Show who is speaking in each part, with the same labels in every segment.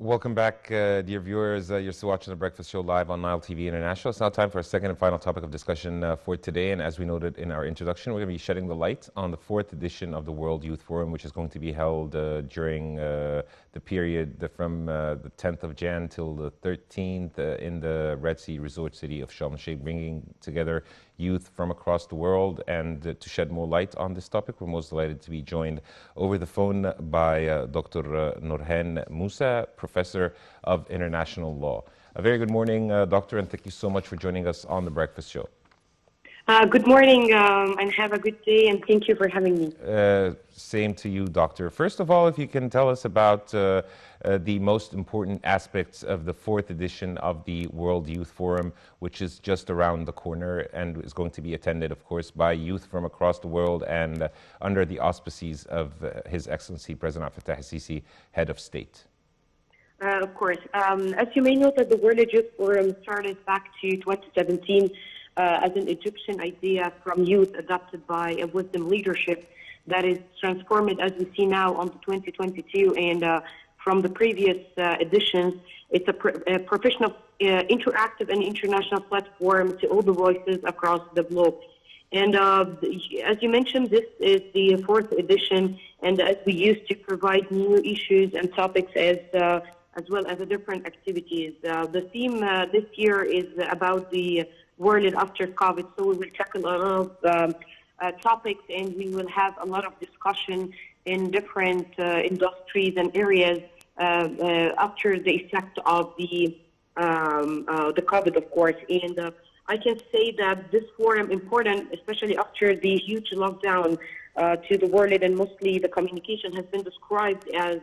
Speaker 1: Welcome back, dear viewers. You're still watching The Breakfast Show live on Nile TV International. It's now time for our second and final topic of discussion for today. And as we noted in our introduction, we're going to be shedding the light on the fourth edition of the World Youth Forum, which is going to be held during the period from the 10th of Jan till the 13th in the Red Sea resort city of Sharm el-Sheikh, bringing together youth from across the world. And to shed more light on this topic, we're most delighted to be joined over the phone by Dr. Norhan Moussa, Professor of International Law. A very good morning, Doctor, and thank you so much for joining us on The Breakfast Show.
Speaker 2: Good morning, and have a good day, and thank you for having me.
Speaker 1: Same to you, Doctor. First of all, if you can tell us about the most important aspects of the fourth edition of the World Youth Forum, which is just around the corner and is going to be attended, of course, by youth from across the world and under the auspices of His Excellency President Fattah el-Sisi, Head of State.
Speaker 2: Of course. As you may know, that the World Youth Forum started back to 2017 as an Egyptian idea from youth adopted by a wisdom leadership that is transformed as we see now on 2022. And from the previous editions, it's a professional, interactive and international platform to all the voices across the globe. And as you mentioned, this is the fourth edition, and as we used to provide new issues and topics as well as the different activities. The theme this year is about the world after COVID, so we will tackle a lot of topics, and we will have a lot of discussion in different industries and areas after the effect of the COVID, of course. And I can say that this forum important, especially after the huge lockdown to the world, and mostly the communication has been described as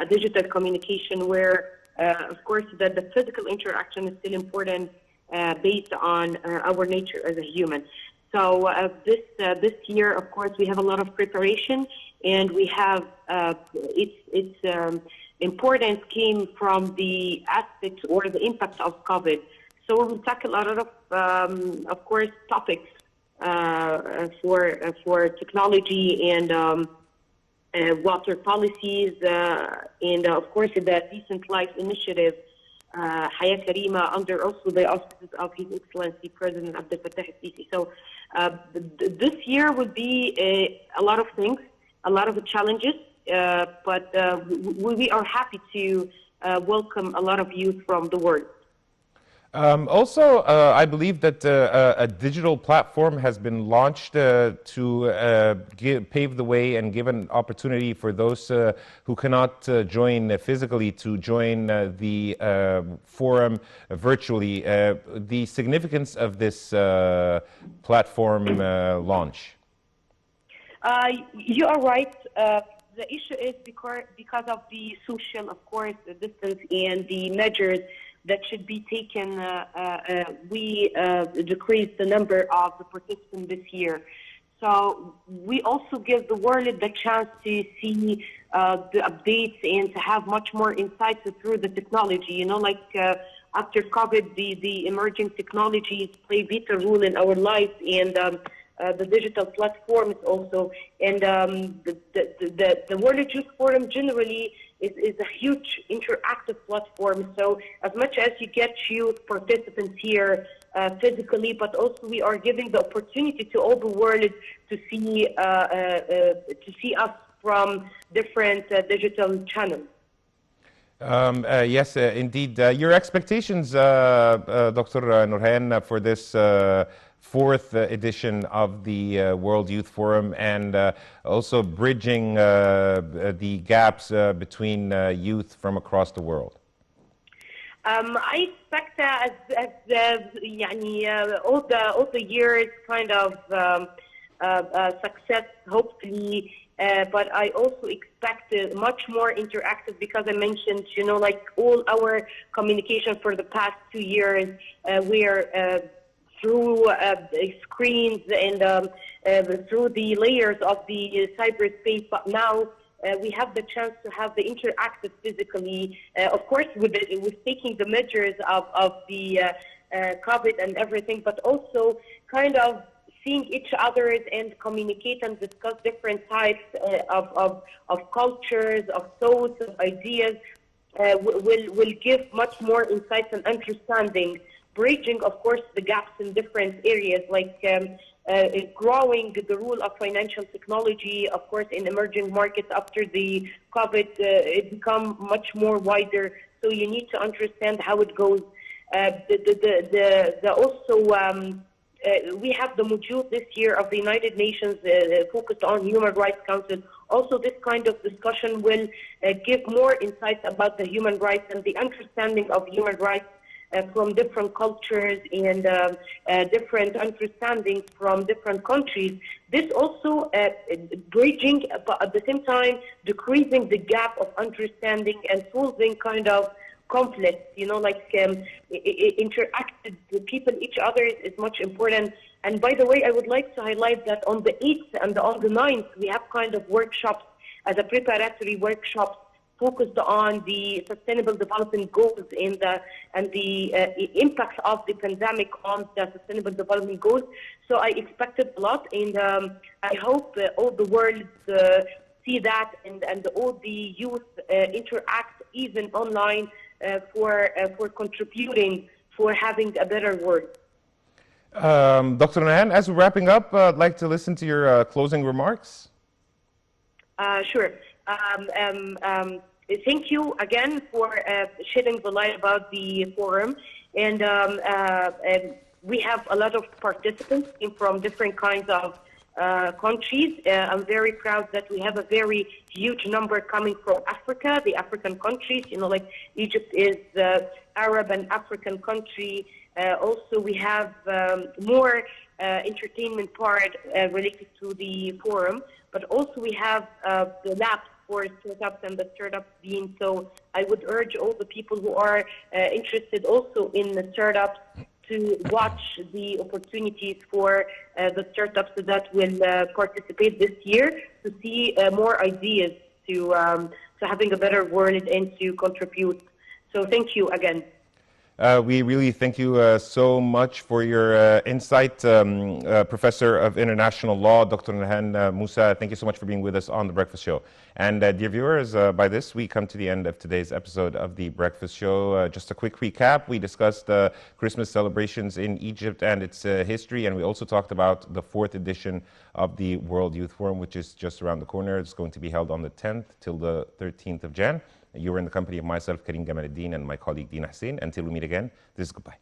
Speaker 2: digital communication, where, of course, that the physical interaction is still important based on our nature as a human. So this year, of course, we have a lot of preparation, and we have its importance came from the aspects or the impact of COVID. So we will tackle a lot of course, topics for technology and water policies, and of course the Decent Life Initiative, Hayat Karima, under also the auspices of His Excellency President Fattah el-Sisi. So this year would be a lot of things, a lot of challenges, but we are happy to welcome a lot of youth from the world.
Speaker 1: Also, I believe that a digital platform has been launched to pave the way and give an opportunity for those who cannot join physically to join the forum virtually. The significance of this platform launch?
Speaker 2: You are right. The issue is because of the social, of course, the distance and the measures that should be taken. We decreased the number of the participants this year. So we also give the world the chance to see the updates and to have much more insights through the technology. You know, like after COVID, the emerging technologies play a vital role in our lives, and the digital platforms also. And the World Youth Forum generally is a huge interactive platform. So as much as you get youth participants here physically, but also we are giving the opportunity to all the world to see us from different digital channels.
Speaker 1: Yes, indeed. Your expectations, Dr. Norhan, for this fourth edition of the World Youth Forum, and also bridging the gaps between youth from across the world?
Speaker 2: I expect as all the years kind of success, hopefully, but I also expect much more interactive, because I mentioned, you know, like all our communication for the past 2 years, we are through screens and through the layers of the cyberspace, but now we have the chance to have the interactive physically, of course, with taking the measures of the COVID and everything, but also kind of seeing each other and communicate and discuss different types of cultures, of thoughts, of ideas. will give much more insights and understanding, bridging, of course, the gaps in different areas like growing the role of financial technology, of course, in emerging markets after the COVID, it become much more wider. So you need to understand how it goes. We have the module this year of the United Nations focused on Human Rights Council. Also, this kind of discussion will give more insights about the human rights and the understanding of human rights from different cultures and different understandings from different countries. This also bridging, but at the same time, decreasing the gap of understanding and solving kind of conflicts, interacted with people, each other is much important. And by the way, I would like to highlight that on the 8th and on the 9th, we have kind of workshops as a preparatory workshops focused on the Sustainable Development Goals and the impact of the pandemic on the Sustainable Development Goals. So I expected a lot, and I hope all the world see that, and all the youth interact even online for contributing, for having a better world.
Speaker 1: Dr. Norhan, as we're wrapping up, I'd like to listen to your closing remarks.
Speaker 2: Sure. Thank you again for shedding the light about the forum. And we have a lot of participants from different kinds of countries. I'm very proud that we have a very huge number coming from Africa, the African countries, like Egypt is Arab and African country. Also, we have more entertainment part related to the forum, but also we have the labs for startups and the startup scene. So I would urge all the people who are interested also in the startups to watch the opportunities for the startups that will participate this year, to see more ideas to having a better world and to contribute. So thank you again.
Speaker 1: We really thank you so much for your insight, Professor of International Law, Dr. Norhan Moussa. Thank you so much for being with us on The Breakfast Show. And dear viewers, by this we come to the end of today's episode of The Breakfast Show. Just a quick recap. We discussed Christmas celebrations in Egypt and its history, and we also talked about the 4th edition of the World Youth Forum, which is just around the corner. It's going to be held on the 10th till the 13th of Jan. You were in the company of myself, Karim Gamaluddin, and my colleague Dina Hussein. Until we meet again, this is goodbye.